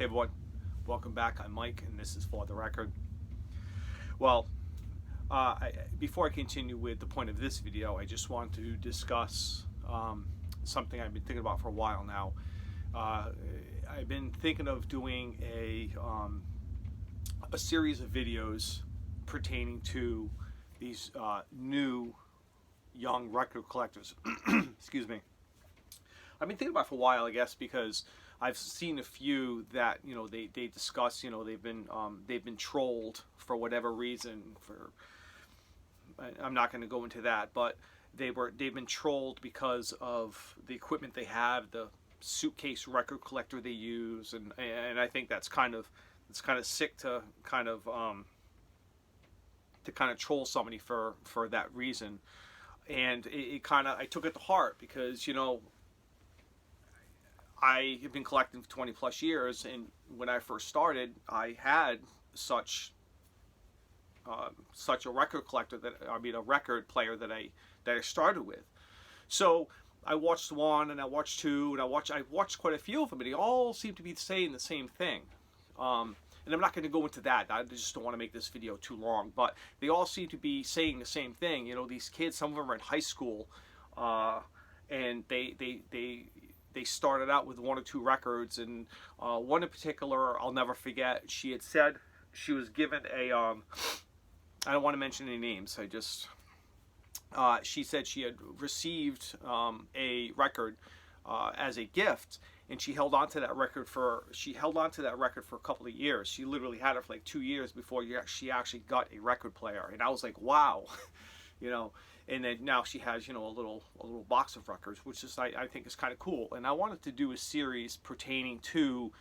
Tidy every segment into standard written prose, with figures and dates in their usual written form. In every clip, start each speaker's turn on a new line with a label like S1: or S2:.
S1: Hey everyone, welcome back. I'm Mike, and this is For the Record. Well, before I continue with the point of this video, I just want to discuss something I've been thinking about for a while now. I've been thinking of doing a series of videos pertaining to these new young record collectors. Excuse me. I've been thinking about it for a while, I guess, because I've seen a few that they discuss they've been trolled for whatever reason. I'm not going to go into that, but they've been trolled because of the equipment they have, the suitcase record collector they use, and I think it's kind of sick to kind of troll somebody for that reason. And I took it to heart because I have been collecting for 20 plus years, and when I first started, I had such a record collector a record player that I started with. So I watched one, and I watched two, and I watched quite a few of them, and they all seem to be saying the same thing. And I'm not going to go into that. I just don't want to make this video too long, but they all seem to be saying the same thing. These kids, some of them are in high school, and they started out with one or two records, and one in particular I'll never forget. She had said she was given a I don't want to mention any names. She said she had received a record as a gift, and she held on to that record for a couple of years. She literally had it for like 2 years before she actually got a record player, and I was like, wow. And then now she has a little box of records, which is I think is kind of cool. And I wanted to do a series pertaining to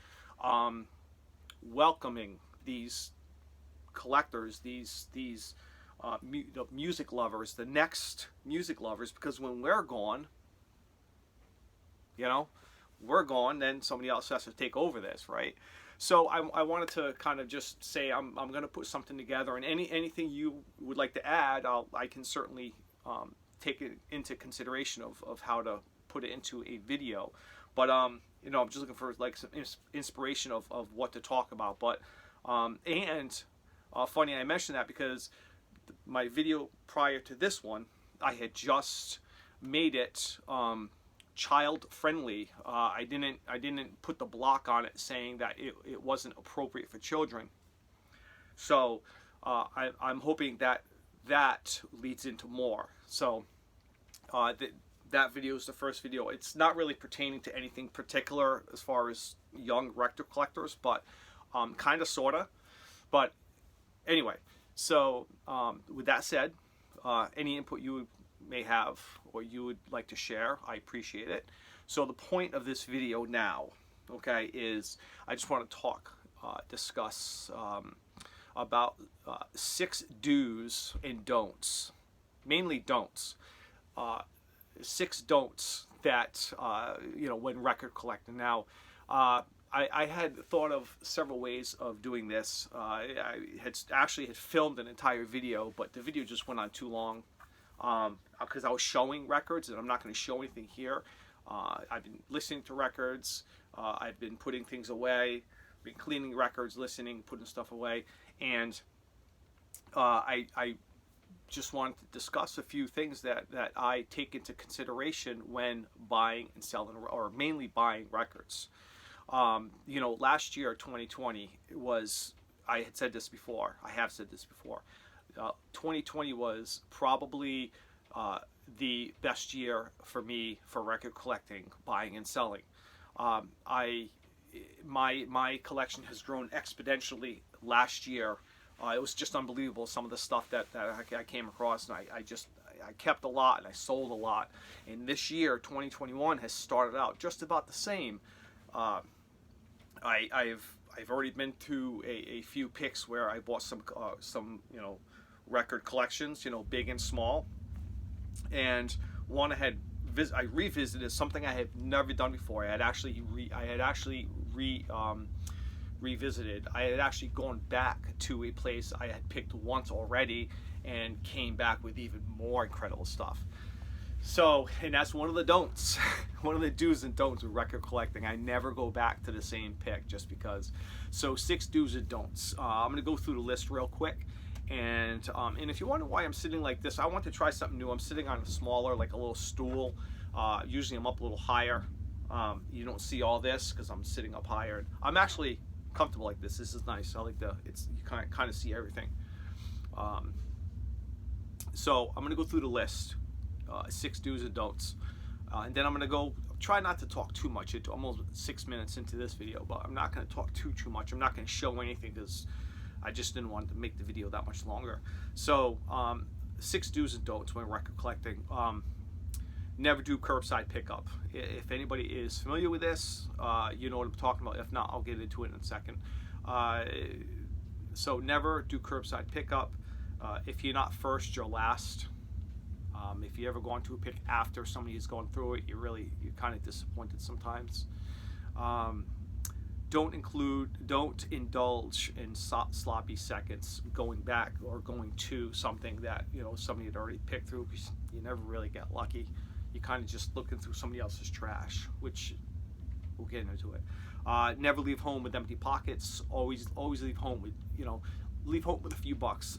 S1: welcoming these collectors, these music lovers, the next music lovers, because when we're gone, then somebody else has to take over this, right? So I wanted to kind of just say I'm going to put something together, and anything you would like to add, I can certainly take it into consideration of how to put it into a video. But I'm just looking for like some inspiration of what to talk about. But funny I mentioned that because my video prior to this one, I had just made it child friendly. I didn't put the block on it saying that it wasn't appropriate for children. So I'm hoping that leads into more. So that video is the first video. It's not really pertaining to anything particular as far as young record collectors, but kind of, sort of. But anyway, so with that said, any input you may have or you would like to share, I appreciate it. So the point of this video now, okay, is I just want to discuss about 6 do's and don'ts, mainly don'ts. 6 don'ts that when record collecting. Now, I had thought of several ways of doing this. I had filmed an entire video, but the video just went on too long because I was showing records, and I'm not going to show anything here. I've been listening to records. I've been putting things away, been cleaning records, listening, putting stuff away, and I just wanted to discuss a few things that I take into consideration when buying and selling, or mainly buying records. Last year, 2020, I have said this before, 2020 was probably the best year for me for record collecting, buying and selling. My collection has grown exponentially last year. It was just unbelievable, some of the stuff that I came across, and I kept a lot and I sold a lot. And this year, 2021, has started out just about the same. I've already been to a few picks where I bought some record collections, big and small, and one I revisited something I had never done before. I had actually revisited. I had actually gone back to a place I had picked once already and came back with even more incredible stuff. So, and that's one of the don'ts, one of the do's and don'ts with record collecting. I never go back to the same pick just because. So 6 do's and don'ts. I'm gonna go through the list real quick. And if you wonder why I'm sitting like this, I want to try something new. I'm sitting on a smaller, like a little stool. Usually I'm up a little higher. You don't see all this because I'm sitting up higher. I'm actually comfortable like this. This is nice. I like you kind of see everything. So I'm gonna go through the list. 6 do's and don'ts, and then I'm gonna try not to talk too much. It's almost 6 minutes into this video, but I'm not gonna talk too much. I'm not gonna show anything because I just didn't want to make the video that much longer. So 6 do's and don'ts when record collecting. Never do curbside pickup. If anybody is familiar with this, you know what I'm talking about. If not, I'll get into it in a second. So never do curbside pickup. If you're not first, you're last. If you ever go into a pick after somebody has gone through it, you're kind of disappointed sometimes. Don't indulge in sloppy seconds going back or going to something that somebody had already picked through, because you never really get lucky. You kind of just looking through somebody else's trash, which we'll get into it. Never leave home with empty pockets. Always leave home with a few bucks.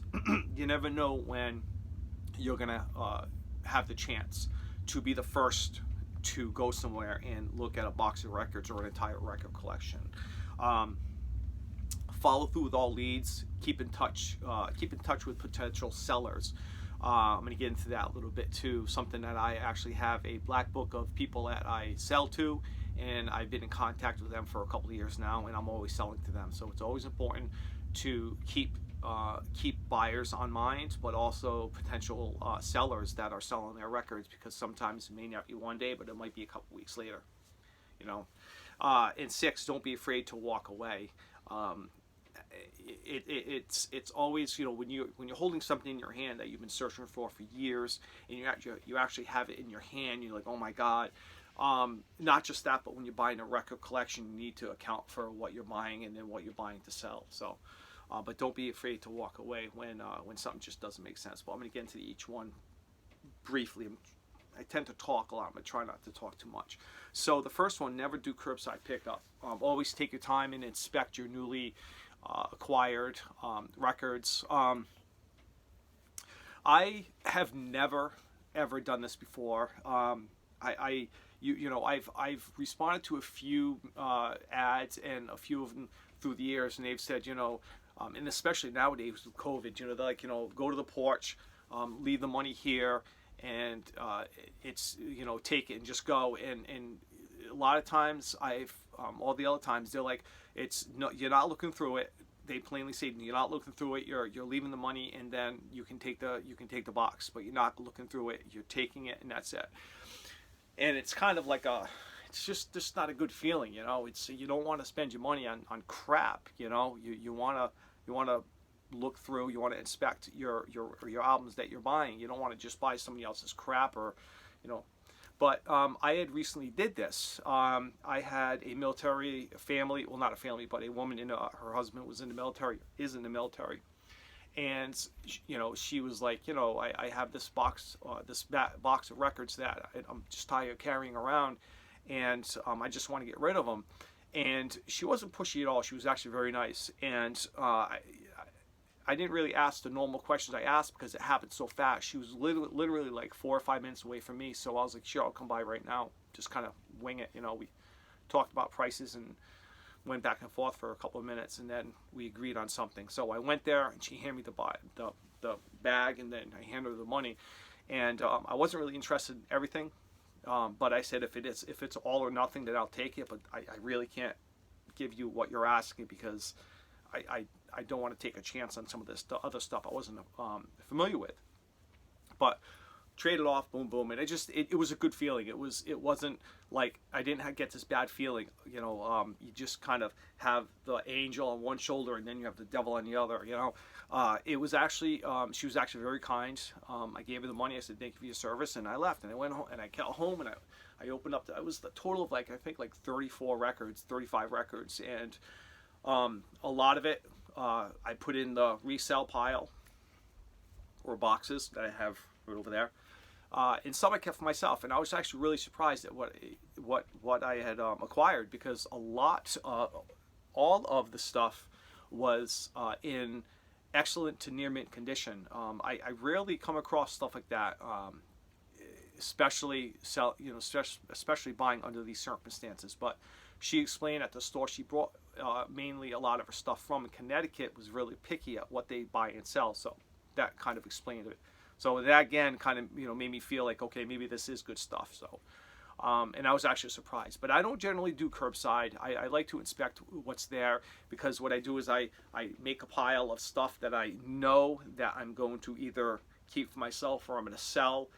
S1: You never know when you're gonna have the chance to be the first to go somewhere and look at a box of records or an entire record collection. Follow through with all leads. Keep in touch with potential sellers. I'm going to get into that a little bit too. Something that I actually have a black book of people that I sell to, and I've been in contact with them for a couple of years now, and I'm always selling to them. So it's always important to keep buyers on mind, but also potential sellers that are selling their records, because sometimes it may not be one day, but it might be a couple weeks later. And 6, don't be afraid to walk away. It's always, when you're holding something in your hand that you've been searching for years, and you actually have it in your hand, you're like, oh my God. Not just that, but when you're buying a record collection, you need to account for what you're buying and then what you're buying to sell. So, but don't be afraid to walk away when something just doesn't make sense. But I'm going to get into each one briefly. I tend to talk a lot, but try not to talk too much. So the first one, never do curbside pickup. Always take your time and inspect your newly acquired records. I have never ever done this before. I've responded to a few ads and a few of them through the years, and they've said, and especially nowadays with COVID, they're like, go to the porch, leave the money here, and it's take it and just go. And a lot of times all the other times they're like, you're not looking through it. They plainly say you're not looking through it. You're leaving the money, and then you can take the box, but you're not looking through it. You're taking it, and that's it. And it's kind of like it's just not a good feeling, It's, you don't want to spend your money on crap, You want to look through. You want to inspect your albums that you're buying. You don't want to just buy somebody else's crap, or But I had recently did this. I had a military family, well, not a family, but a woman her husband was in the military, is in the military. And she was like, I have this box of records that I'm just tired of carrying around, and I just want to get rid of them. And she wasn't pushy at all. She was actually very nice. And I didn't really ask the normal questions I asked because it happened so fast. She was literally like 4 or 5 minutes away from me. So I was like, sure, I'll come by right now. Just kind of wing it. We talked about prices and went back and forth for a couple of minutes, and then we agreed on something. So I went there, and she handed me the bag, and then I handed her the money. And I wasn't really interested in everything, but I said, if it's all or nothing, then I'll take it. But I really can't give you what you're asking, because I don't want to take a chance on some of this other stuff I wasn't familiar with. But traded off, boom, boom, and it was a good feeling. It wasn't like I didn't get this bad feeling. You just kind of have the angel on one shoulder and then you have the devil on the other. It was actually she was actually very kind. I gave her the money. I said, thank you for your service, and I left, and I went home, and I got home, and I opened up. It was the total of I think 34 records, 35 records, and a lot of it I put in the resale pile, or boxes that I have right over there. and some I kept for myself. And I was actually really surprised at what I had acquired, because a lot, all of the stuff was in excellent to near mint condition. I rarely come across stuff like that, especially especially buying under these circumstances. But she explained at the store she brought mainly a lot of her stuff from in Connecticut, was really picky at what they buy and sell. So that kind of explained it. So that again kind of made me feel like, okay, maybe this is good stuff. So and I was actually surprised. But I don't generally do curbside. I like to inspect what's there, because what I do is I make a pile of stuff that I know that I'm going to either keep for myself or I'm going to sell.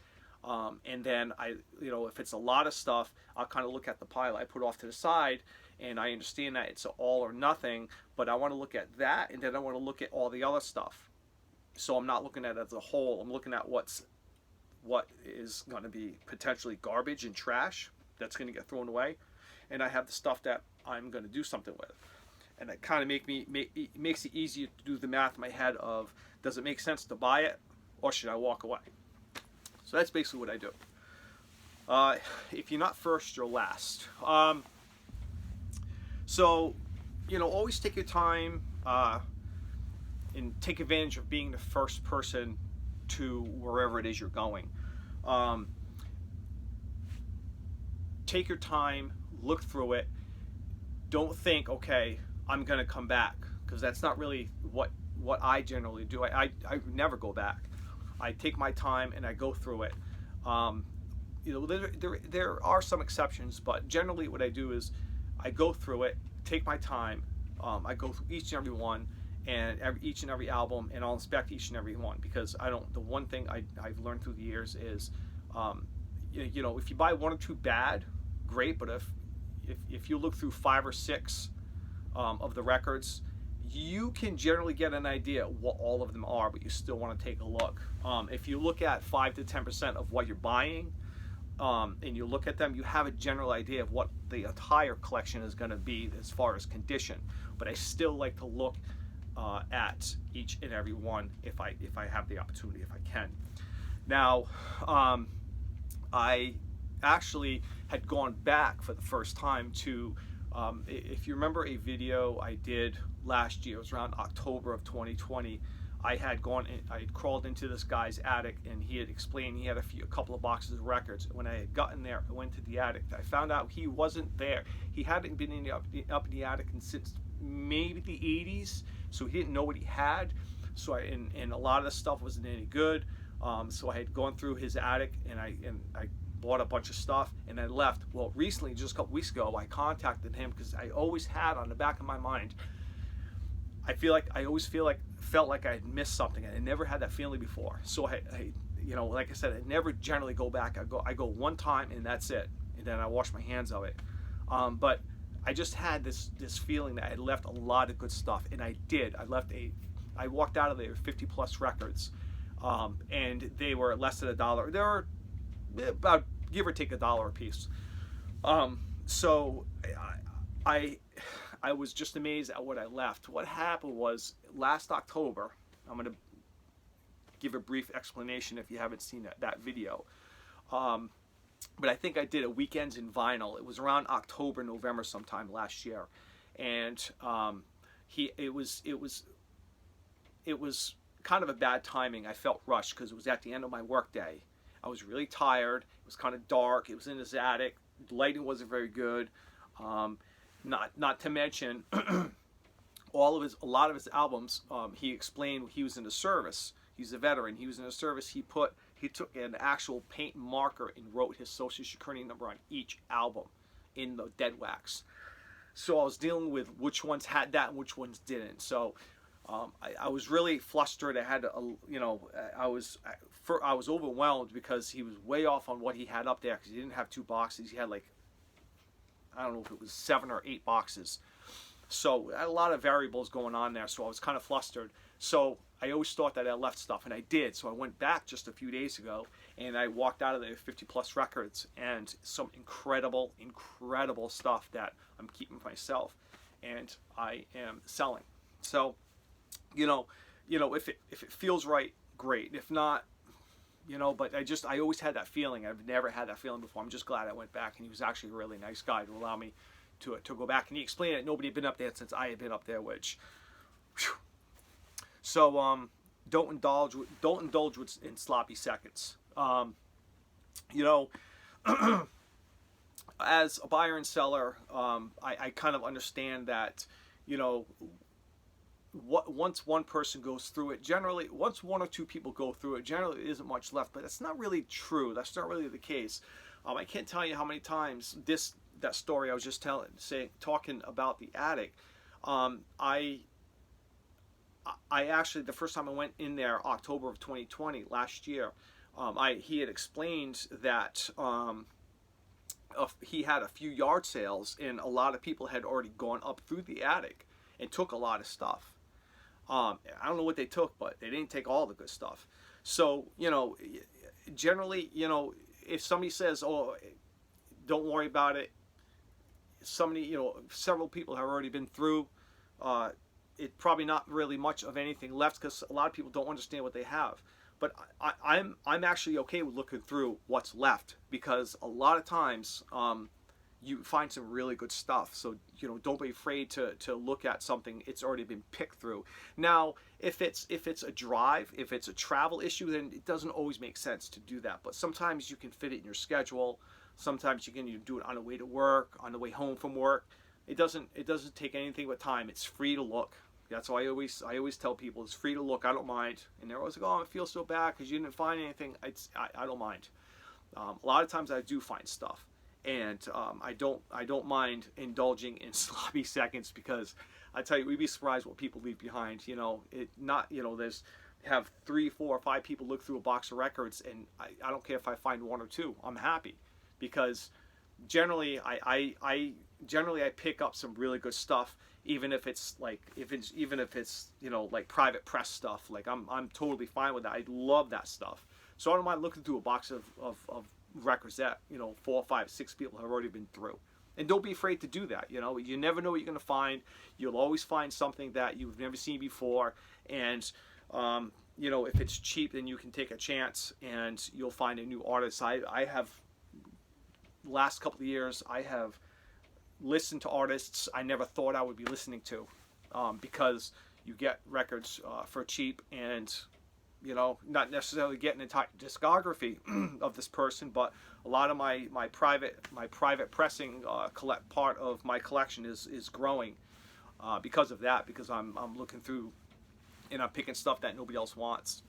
S1: And then if it's a lot of stuff, I'll kind of look at the pile I put off to the side, and I understand that it's an all or nothing, but I want to look at that, and then I want to look at all the other stuff. So I'm not looking at it as a whole. I'm looking at what is going to be potentially garbage and trash that's going to get thrown away, and I have the stuff that I'm going to do something with. And it kind of makes it easier to do the math in my head of, does it make sense to buy it, or should I walk away? So that's basically what I do. If you're not first, you're last. So, always take your time and take advantage of being the first person to wherever it is you're going. Take your time, look through it. Don't think, okay, I'm going to come back, because that's not really what I generally do. I never go back. I take my time and I go through it. There are some exceptions, but generally what I do is I go through it, take my time. I go through each and every one, and each and every album, and I'll inspect each and every one, because the one thing I've learned through the years is, if you buy one or two bad, great, but if you look through 5 or 6 of the records, you can generally get an idea what all of them are, but you still want to take a look. If you look at 5 to 10% of what you're buying, and you look at them, you have a general idea of what the entire collection is going to be as far as condition. But I still like to look at each and every one if I have the opportunity, if I can. Now, I actually had gone back for the first time to, if you remember a video I did last year, it was around October of 2020. I had crawled into this guy's attic, and he had explained he had a couple of boxes of records. When I had gotten there, I went to the attic. I found out he wasn't there. He hadn't been up in the attic since maybe the 80s, so he didn't know what he had. So and a lot of the stuff wasn't any good. So I had gone through his attic, and I bought a bunch of stuff, and I left. Well, recently, just a couple weeks ago, I contacted him, because I always had on the back of my mind, I always felt like I had missed something. I never had that feeling before. So I like I said, I never generally go back. I go one time, and that's it, and then I wash my hands of it. But I just had this feeling that I had left a lot of good stuff, and I did. I walked out of there with 50 plus records, and they were less than $1. They were about, give or take, $1 a piece. So I was just amazed at what I left. What happened was, last October, I'm going to give a brief explanation if you haven't seen that video. But I think I did a Weekends in Vinyl. It was around October, November sometime last year. And it was kind of a bad timing. I felt rushed because it was at the end of my work day. I was really tired. It was kind of dark. It was in his attic. The lighting wasn't very good. Not to mention a lot of his albums. He explained he was in the service. He's a veteran. He was in the service. He took an actual paint and marker and wrote his social security number on each album in the dead wax. So I was dealing with which ones had that and which ones didn't. So I was really flustered. I had to, I was overwhelmed because he was way off on what he had up there, because he didn't have 2 boxes. He had I don't know if it was 7 or 8 boxes. So I had a lot of variables going on there, so I was kind of flustered. So I always thought that I left stuff, and I did. So I went back just a few days ago, and I walked out of there with 50 plus records and some incredible, incredible stuff that I'm keeping for myself, and I am selling. So, if it feels right, great. If not, you know, but I always had that feeling. I've never had that feeling before. I'm just glad I went back, and he was actually a really nice guy to allow me to go back. And he explained that nobody had been up there since I had been up there, which, whew. So don't indulge in sloppy seconds. You know, as a buyer and seller, I kind of understand that, you know, once one person goes through it, generally, once one or two people go through it, generally there isn't much left. But that's not really true. That's not really the case. I can't tell you how many times that story I was just talking about the attic. I actually, the first time I went in there, October of 2020, last year, he had explained that he had a few yard sales, and a lot of people had already gone up through the attic and took a lot of stuff. I don't know what they took, but they didn't take all the good stuff. So, you know, generally, you know, if somebody says, oh, don't worry about it, several people have already been through, it's probably not really much of anything left, because a lot of people don't understand what they have. But I'm actually okay with looking through what's left, because a lot of times you find some really good stuff. So, you know, don't be afraid to look at something it's already been picked through. Now, if it's a drive, if it's a travel issue, then it doesn't always make sense to do that. But sometimes you can fit it in your schedule. Sometimes you can do it on the way to work, on the way home from work. It doesn't take anything but time. It's free to look. That's why I always tell people it's free to look. I don't mind. And they're always like, oh, I feel so bad because you didn't find anything. I don't mind. A lot of times I do find stuff, and I don't mind indulging in sloppy seconds, because I tell you, we'd be surprised what people leave behind. You know, there's have 3, 4, or 5 people look through a box of records, and I don't care if I find 1 or 2. I'm happy, because generally I pick up some really good stuff, even if it's you know, like private press stuff. Like I'm totally fine with that. I love that stuff. So I don't mind looking through a box of records that, you know, 4, 5, 6 people have already been through. And don't be afraid to do that. You know, you never know what you're going to find. You'll always find something that you've never seen before. And you know, if it's cheap, then you can take a chance and you'll find a new artist. I have, last couple of years, I have listened to artists I never thought I would be listening to, because you get records for cheap, and, you know, not necessarily getting an entire discography of this person, but a lot of my private pressing part of my collection is growing because of that, because I'm looking through and I'm picking stuff that nobody else wants.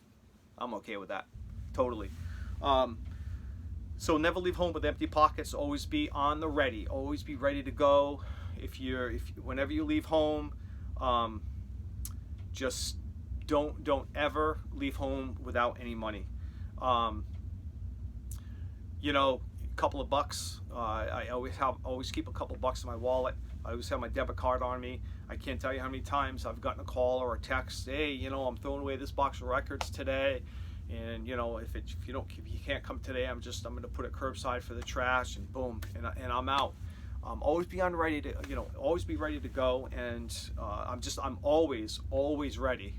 S1: I'm okay with that, totally. So never leave home with empty pockets. Always be on the ready. Always be ready to go. Whenever you leave home, just don't ever leave home without any money. You know, a couple of bucks. I always keep a couple of bucks in my wallet. I always have my debit card on me. I can't tell you how many times I've gotten a call or a text. Hey, you know, I'm throwing away this box of records today. And, you know, if you can't come today, I'm going to put it curbside for the trash, and boom, and I'm out. Always be ready to go, and I'm always ready.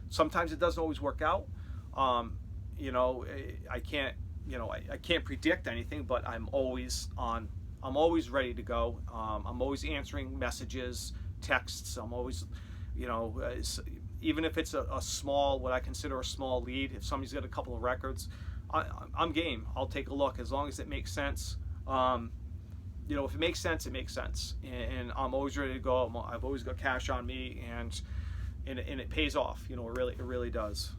S1: Sometimes it doesn't always work out. You know, I can't predict anything, but I'm always ready to go. I'm always answering messages, texts. I'm always, you know, even if it's a small, what I consider a small lead, if somebody's got a couple of records, I'm game. I'll take a look, as long as it makes sense. You know, if it makes sense, it makes sense, and I'm always ready to go. I've always got cash on me, and it pays off. You know, it really does.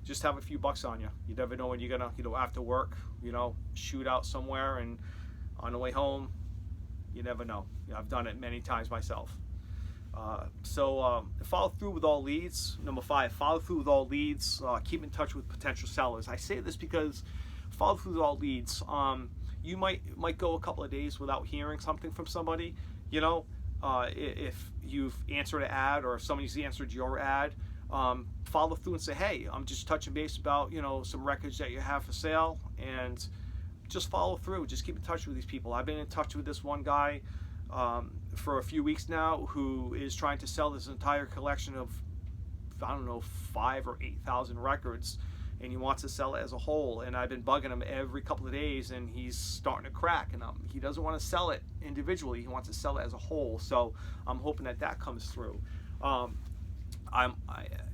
S1: Just have a few bucks on you. You never know when you're gonna, you know, after work, you know, shoot out somewhere, and on the way home, you never know. You know, I've done it many times myself. So follow through with all leads. Number 5, follow through with all leads. Keep in touch with potential sellers. I say this because follow through with all leads. You might go a couple of days without hearing something from somebody. You know, if you've answered an ad, or if somebody's answered your ad, follow through and say, hey, I'm just touching base about, you know, some records that you have for sale, and just follow through. Just keep in touch with these people. I've been in touch with this one guy for a few weeks now, who is trying to sell this entire collection of, I don't know, 5,000 or 8,000 records, and he wants to sell it as a whole. And I've been bugging him every couple of days, and he's starting to crack. And he doesn't want to sell it individually; he wants to sell it as a whole. So I'm hoping that that comes through.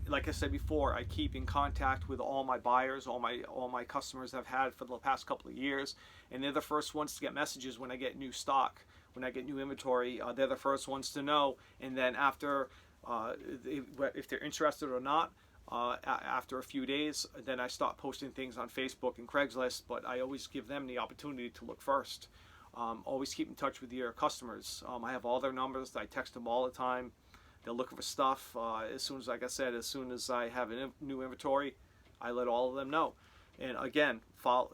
S1: Like I said before, I keep in contact with all my buyers, all my customers I've had for the past couple of years, and they're the first ones to get messages when I get new stock, when I get new inventory. They're the first ones to know, and then after, if they're interested or not, after a few days, then I start posting things on Facebook and Craigslist. But I always give them the opportunity to look first. Always keep in touch with your customers. I have all their numbers. I text them all the time. They're looking for stuff. As soon as, like I said, as soon as I have a new inventory, I let all of them know. And again, follow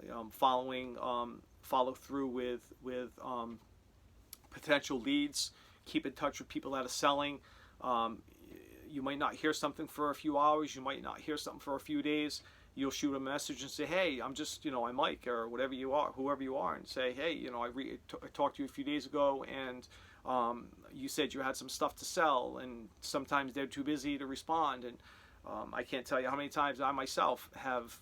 S1: through with potential leads. Keep in touch with people that are selling. You might not hear something for a few hours. You might not hear something for a few days. You'll shoot a message and say, hey, I'm just, I'm Mike, or whatever you are, whoever you are, and say, hey, I talked to you a few days ago, and you said you had some stuff to sell, and sometimes they're too busy to respond. And I can't tell you how many times I myself have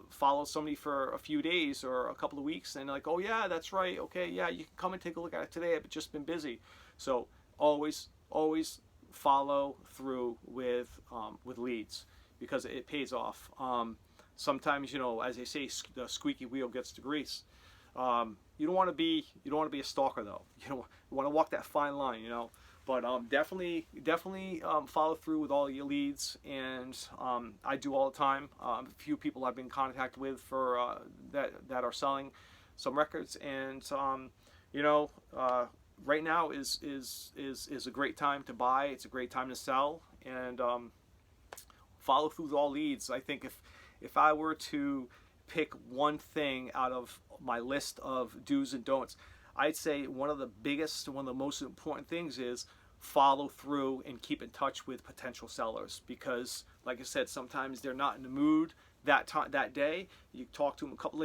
S1: followed somebody for a few days or a couple of weeks, and they're like, oh yeah, that's right, okay, yeah, you can come and take a look at it today. I've just been busy. So always follow through with leads, because it pays off. Sometimes, as they say, the squeaky wheel gets the grease. You don't want to be a stalker, though. You want to walk that fine line, But definitely follow through with all your leads, and I do all the time. A few people I've been in contact with for that are selling some records, and right now is a great time to buy. It's a great time to sell, and follow through with all leads. I think if I were to pick one thing out of my list of do's and don'ts, I'd say one of the most important things is follow through and keep in touch with potential sellers, because like I said, sometimes they're not in the mood that day. You talk to them a couple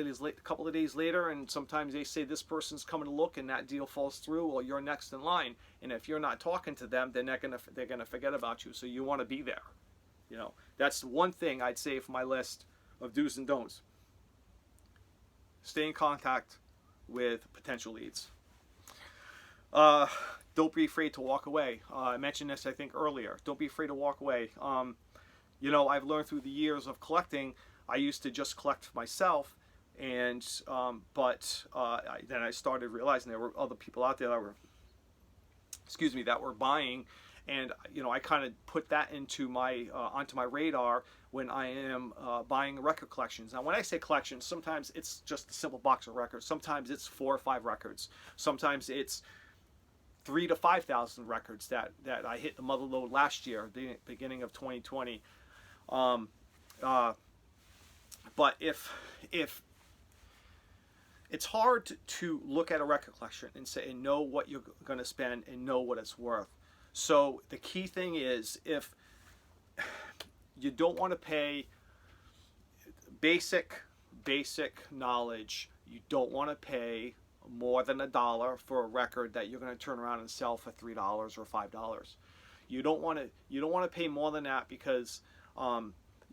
S1: of days later, and sometimes they say this person's coming to look, and that deal falls through, or you're next in line. And if you're not talking to them, they're gonna forget about you. So you want to be there. That's one thing I'd say for my list of do's and don'ts. Stay in contact with potential leads. Don't be afraid to walk away. I mentioned this, I think, earlier. Don't be afraid to walk away. I've learned through the years of collecting, I used to just collect for myself, and then I started realizing there were other people out there that were buying, and I kind of put that into onto my radar when I am buying record collections. Now, when I say collections, sometimes it's just a simple box of records. Sometimes it's 4 or 5 records. Sometimes it's 3,000 to 5,000 records that I hit the mother lode last year, the beginning of 2020. But if it's hard to look at a record collection and know what you're going to spend and know what it's worth. So the key thing is, if you don't want to pay basic knowledge, you don't want to pay more than $1 for a record that you're going to turn around and sell for $3 or $5. You don't want to pay more than that, because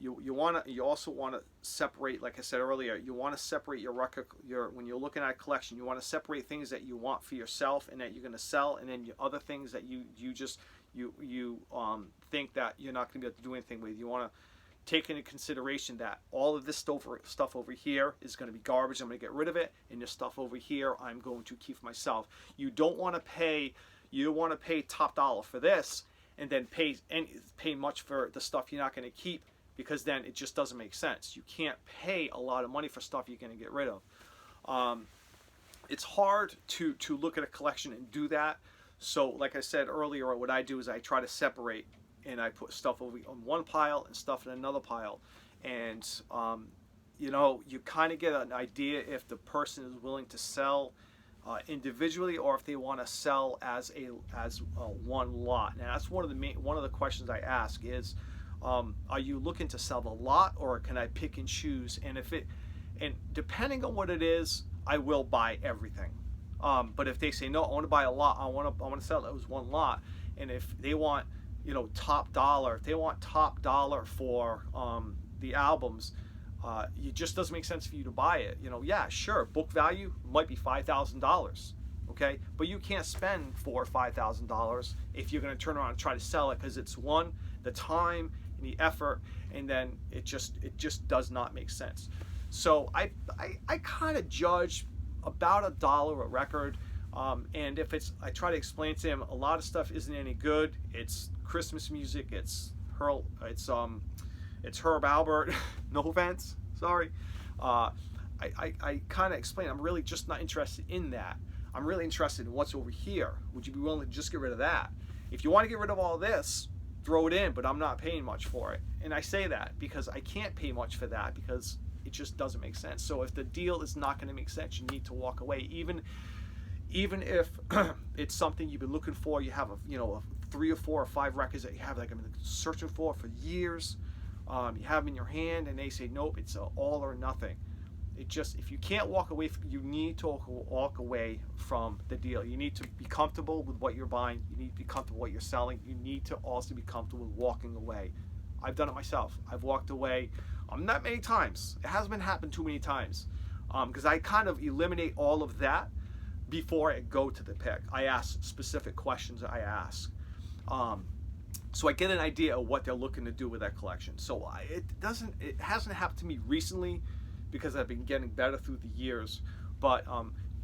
S1: you also want to separate, like I said earlier, you want to separate when you're looking at a collection, you want to separate things that you want for yourself and that you're going to sell, and then other things that you think that you're not going to be able to do anything with. You want to take into consideration that all of this stuff over here is going to be garbage. I'm going to get rid of it, and this stuff over here I'm going to keep for myself. You don't want to pay top dollar for this and then pay much for the stuff you're not going to keep, because then it just doesn't make sense. You can't pay a lot of money for stuff you're going to get rid of. It's hard to look at a collection and do that. So like I said earlier, what I do is I try to separate, and I put stuff over on one pile and stuff in another pile. And you kind of get an idea if the person is willing to sell individually, or if they want to sell as one lot. And that's one of the questions I ask is, are you looking to sell the lot, or can I pick and choose? And depending on what it is, I will buy everything. But if they say no, I want to buy a lot, I want to sell it as one lot, and if they want top dollar, for the albums, it just doesn't make sense for you to buy it. You know, yeah, sure, book value might be $5,000, okay, but you can't spend $4,000 or $5,000 if you're going to turn around and try to sell it, because it's one, the time and the effort, and then it just does not make sense. So I kind of judge about $1 a record. And if it's, I try to explain to him, a lot of stuff isn't any good. It's Christmas music. It's Herb Alpert. No offense, sorry. I kind of explain, I'm really just not interested in that. I'm really interested in what's over here. Would you be willing to just get rid of that? If you want to get rid of all this, throw it in, but I'm not paying much for it. And I say that because I can't pay much for that, because it just doesn't make sense. So if the deal is not going to make sense, you need to walk away. Even if it's something you've been looking for, you have a 3 or 4 or 5 records that you have, like, I've been searching for years. You have them in your hand, and they say nope, it's all or nothing. It just, if you can't walk away, you need to walk away from the deal. You need to be comfortable with what you're buying. You need to be comfortable with what you're selling. You need to also be comfortable with walking away. I've done it myself. I've walked away not many times. It hasn't been happened too many times, because I kind of eliminate all of that before I go to the pick. I ask specific questions. I ask, so I get an idea of what they're looking to do with that collection. So it hasn't happened to me recently, because I've been getting better through the years. But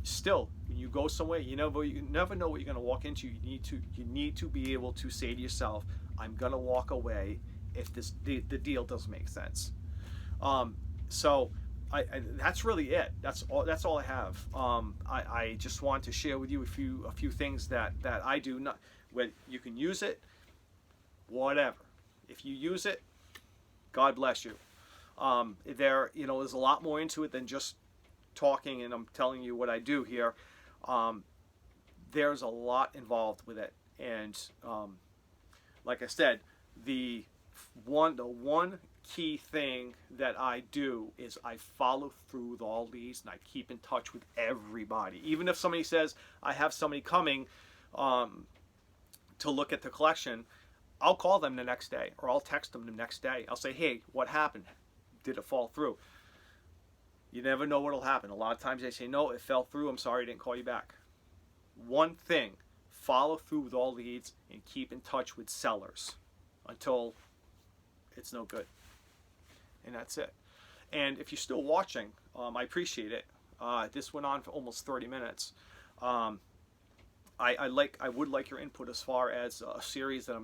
S1: still, when you go somewhere, you never know what you're going to walk into. You need to be able to say to yourself, I'm going to walk away if the deal doesn't make sense. So that's really it. That's all I have. I just want to share with you a few things that I do. Not when you can use it, whatever. If you use it, God bless you. There's a lot more into it than just talking, and I'm telling you what I do here. There's a lot involved with it, and like I said, the one key thing that I do is I follow through with all these, and I keep in touch with everybody. Even if somebody says I have somebody coming to look at the collection, I'll call them the next day, or I'll text them the next day. I'll say, hey, what happened? Did it fall through? You never know what'll happen. A lot of times they say, no, it fell through. I'm sorry I didn't call you back. One thing, follow through with all leads and keep in touch with sellers until it's no good. And that's it. And if you're still watching, I appreciate it. This went on for almost 30 minutes. I would like your input as far as a series that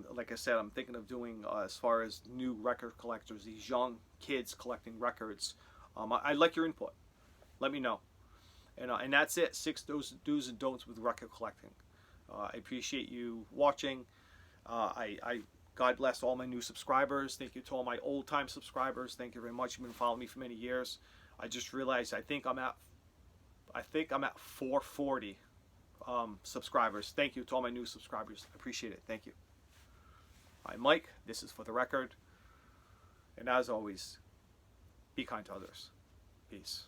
S1: I'm thinking of doing as far as new record collectors, these young kids collecting records. I'd like your input. Let me know. And that's it. 6 do's and don'ts with record collecting. I appreciate you watching. God bless all my new subscribers. Thank you to all my old time subscribers. Thank you very much. You've been following me for many years. I just realized I think I'm at 440 subscribers. Thank you to all my new subscribers. I appreciate it. Thank you. I'm Mike. This is For the Record. And as always, be kind to others. Peace.